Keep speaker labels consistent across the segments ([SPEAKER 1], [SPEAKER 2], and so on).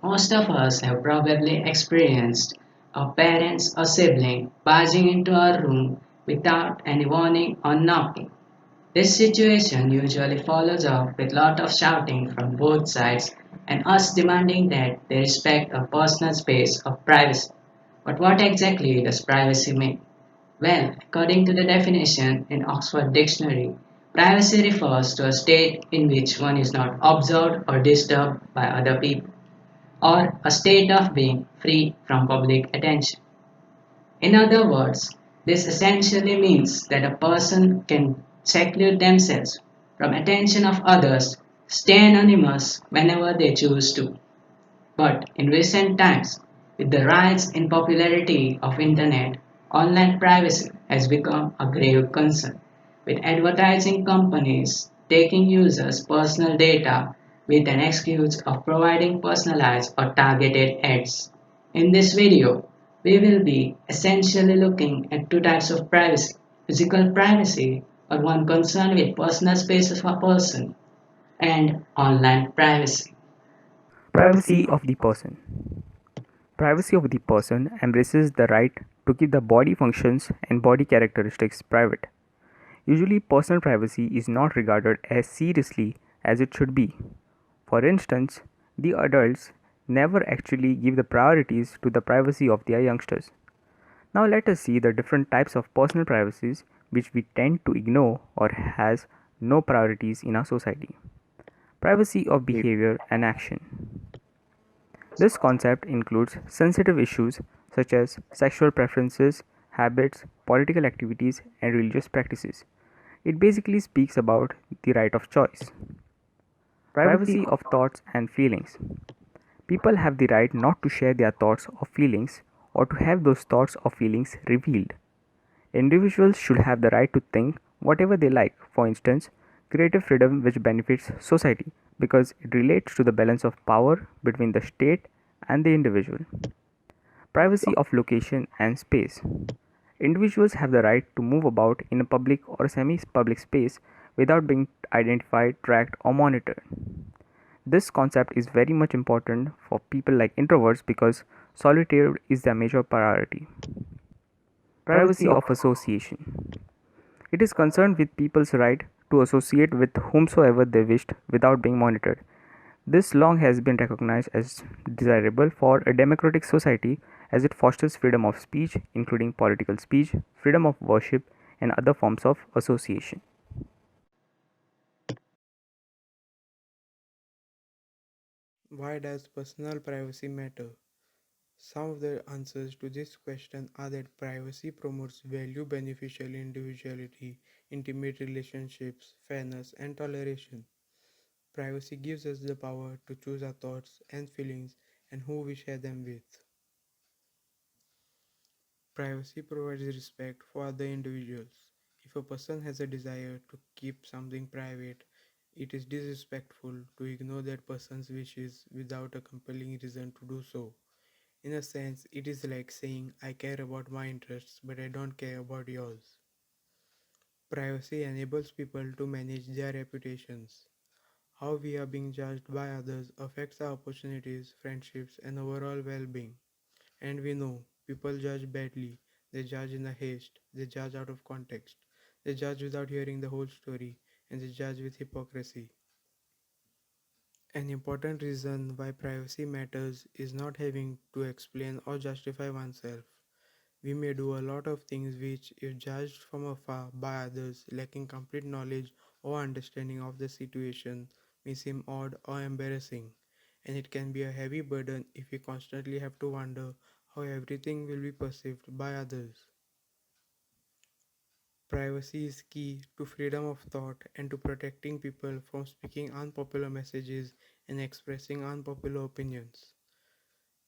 [SPEAKER 1] Most of us have probably experienced our parents or sibling barging into our room without any warning or knocking. This situation usually follows up with lot of shouting from both sides and us demanding that they respect our personal space of privacy. But what exactly does privacy mean? Well, according to the definition in Oxford Dictionary, privacy refers to a state in which one is not observed or disturbed by other people, or a state of being free from public attention. In other words, this essentially means that a person can seclude themselves from attention of others, stay anonymous whenever they choose to. But in recent times, with the rise in popularity of internet, online privacy has become a grave concern, with advertising companies taking users' personal data with an excuse of providing personalized or targeted ads. In this video, we will be essentially looking at two types of privacy: physical privacy, or one concerned with personal space of a person, and online privacy.
[SPEAKER 2] Privacy of the person. Privacy of the person embraces the right to keep the body functions and body characteristics private. Usually, personal privacy is not regarded as seriously as it should be. For instance, the adults never actually give the priorities to the privacy of their youngsters. Now, let us see the different types of personal privacies which we tend to ignore or has no priorities in our society. Privacy of behavior and action. This concept includes sensitive issues such as sexual preferences, habits, political activities, and religious practices. It basically speaks about the right of choice. Privacy of thoughts and feelings. People have the right not to share their thoughts or feelings or to have those thoughts or feelings revealed. Individuals should have the right to think whatever they like, for instance, creative freedom which benefits society because it relates to the balance of power between the state and the individual. Privacy of location and space. Individuals have the right to move about in a public or semi public space without being identified, tracked, or monitored. This concept is very much important for people like introverts because solitude is their major priority. Privacy of association. It is concerned with people's right to associate with whomsoever they wished without being monitored. This long has been recognized as desirable for a democratic society as it fosters freedom of speech, including political speech, freedom of worship, and other forms of association.
[SPEAKER 3] Why does personal privacy matter? Some of the answers to this question are that privacy promotes value beneficial individuality, intimate relationships, fairness, and toleration. Privacy gives us the power to choose our thoughts and feelings and who we share them with. Privacy provides respect for other individuals. If a person has a desire to keep something private, it is disrespectful to ignore that person's wishes without a compelling reason to do so. In a sense, it is like saying, I care about my interests, but I don't care about yours. Privacy enables people to manage their reputations. How we are being judged by others affects our opportunities, friendships, and overall well being. And we know people judge badly. They judge in a haste, they judge out of context, they judge without hearing the whole story, and they judge with hypocrisy. An important reason why privacy matters is not having to explain or justify oneself. We may do a lot of things which, if judged from afar by others lacking complete knowledge or understanding of the situation, may seem odd or embarrassing, and it can be a heavy burden if we constantly have to wonder how everything will be perceived by others. Privacy is key to freedom of thought and to protecting people from speaking unpopular messages and expressing unpopular opinions.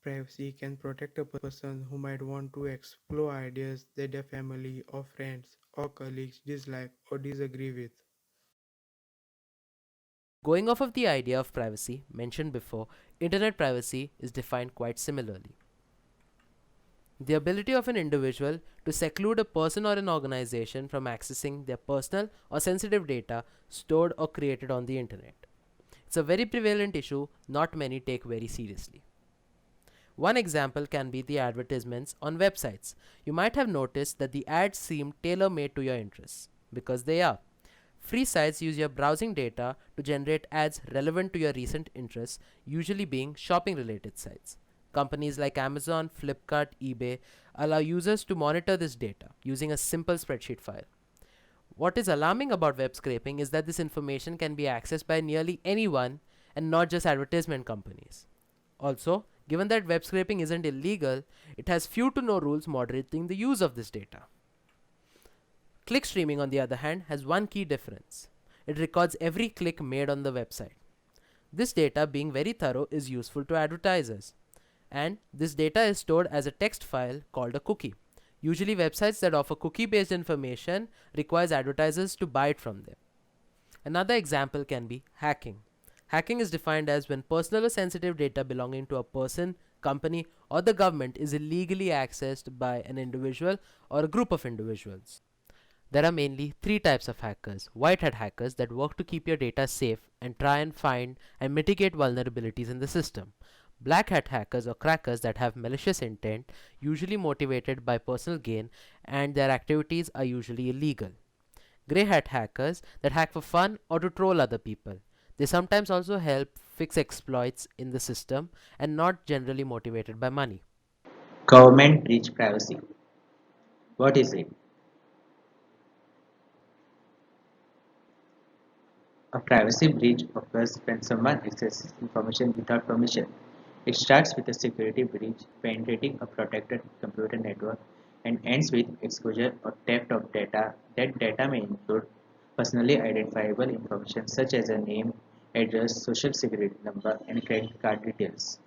[SPEAKER 3] Privacy can protect a person who might want to explore ideas that their family or friends or colleagues dislike or disagree with.
[SPEAKER 4] Going off of the idea of privacy mentioned before, internet privacy is defined quite similarly. The ability of an individual to seclude a person or an organization from accessing their personal or sensitive data stored or created on the internet. It's a very prevalent issue not many take very seriously. One example can be the advertisements on websites. You might have noticed that the ads seem tailor made to your interests, because they are. Free sites use your browsing data to generate ads relevant to your recent interests, usually being shopping related sites. Companies like Amazon, Flipkart, eBay allow users to monitor this data using a simple spreadsheet file. What is alarming about web scraping is that this information can be accessed by nearly anyone and not just advertisement companies. Also, given that web scraping isn't illegal, it has few to no rules moderating the use of this data. Click streaming, on the other hand, has one key difference. It records every click made on the website. This data, being very thorough, is useful to advertisers. And this data is stored as a text file called a cookie. Usually websites that offer cookie-based information requires advertisers to buy it from them. Another example can be hacking. Hacking is defined as when personal or sensitive data belonging to a person, company, or the government is illegally accessed by an individual or a group of individuals. There are mainly three types of hackers: white hat hackers that work to keep your data safe and try and find and mitigate vulnerabilities in the system; black hat hackers or crackers that have malicious intent, usually motivated by personal gain, and their activities are usually illegal; grey hat hackers that hack for fun or to troll other people. They sometimes also help fix exploits in the system and not generally motivated by money.
[SPEAKER 5] Government breach privacy. What is it? A privacy breach occurs when someone accesses information without permission. It starts with a security breach penetrating a protected computer network and ends with exposure or theft of data. That data may include personally identifiable information such as a name, address, social security number, and credit card details.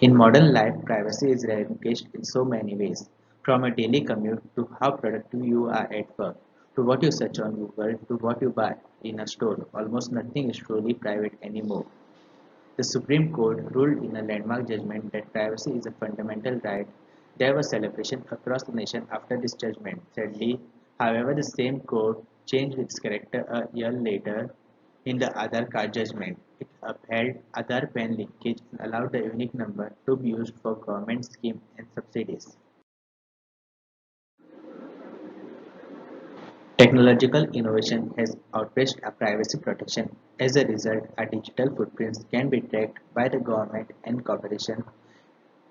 [SPEAKER 5] In modern life, privacy is relinquished in so many ways, from a daily commute to how productive you are at work, to what you search on Google, to what you buy in a store. Almost nothing is truly private anymore. The Supreme Court ruled in a landmark judgment that privacy is a fundamental right. There was celebration across the nation after this judgment. Sadly, however, the same court changed its character a year later in the Aadhaar card judgment. It upheld Aadhaar PAN linkage and allowed the unique number to be used for government schemes and subsidies. Technological innovation has outpaced our privacy protection. As a result, our digital footprints can be tracked by the government and corporations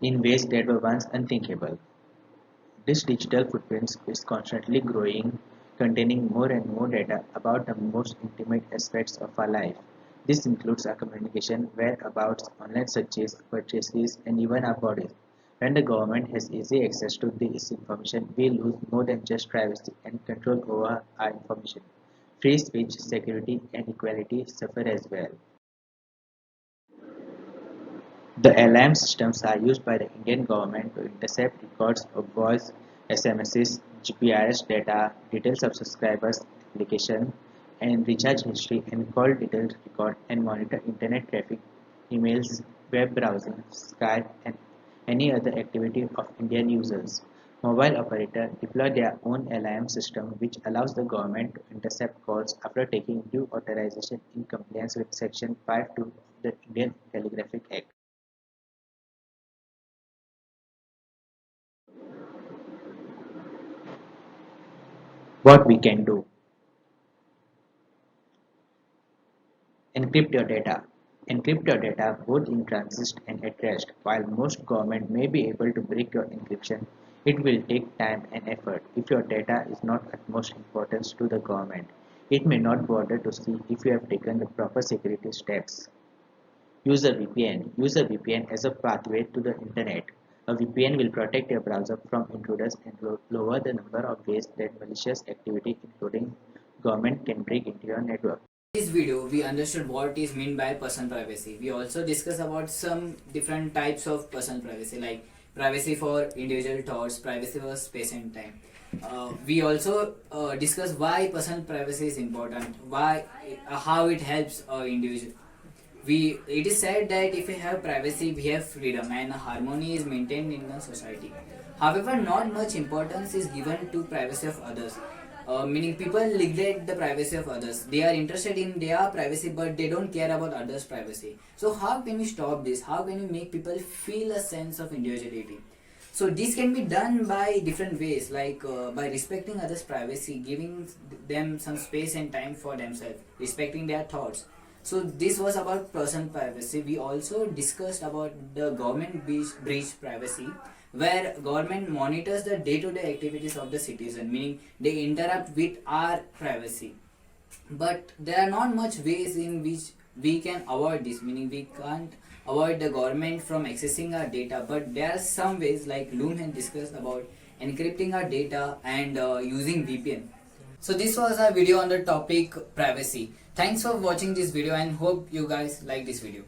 [SPEAKER 5] in ways that were once unthinkable. This digital footprint is constantly growing, containing more and more data about the most intimate aspects of our life. This includes our communication, whereabouts, online searches, purchases, and even our bodies. When the government has easy access to this information, we lose more than just privacy and control over our information. Free speech, security, and equality suffer as well. The alarm systems are used by the Indian government to intercept records of voice, SMSs, GPRS data, details of subscribers, application, and recharge history, and call details record and monitor internet traffic, emails, web browsing, Skype, and any other activity of Indian users. Mobile operators deploy their own alarm system which allows the government to intercept calls after taking due authorization in compliance with Section 5(2) of the Indian Telegraphic Act. What we can do: encrypt your data. Encrypt your data both in transit and at rest. While most government may be able to break your encryption, it will take time and effort. If your data is not utmost importance to the government, it may not bother to see if you have taken the proper security steps. Use a VPN. Use a VPN as a pathway to the internet. A VPN will protect your browser from intruders and lower the number of ways that malicious activity, including government, can break into your network.
[SPEAKER 6] This video we understood what is meant by personal privacy. We also discuss about some different types of personal privacy, like privacy for individual thoughts, privacy for space and time. We also discuss why personal privacy is important, why how it helps individual. It is said that if we have privacy we have freedom and harmony is maintained in the society. However, not much importance is given to privacy of others. Meaning people neglect the privacy of others. They are interested in their privacy, but they don't care about others' privacy. So how can we stop this? How can we make people feel a sense of individuality? So this can be done by different ways, like by respecting others' privacy, giving them some space and time for themselves, respecting their thoughts. So this was about personal privacy. We also discussed about the government breach privacy, where government monitors the day-to-day activities of the citizen, meaning they interrupt with our privacy. But there are not much ways in which we can avoid this, meaning we can't avoid the government from accessing our data, but there are some ways like Loom had discussed about encrypting our data and using VPN. So this was our video on the topic privacy. Thanks for watching this video and hope you guys like this video.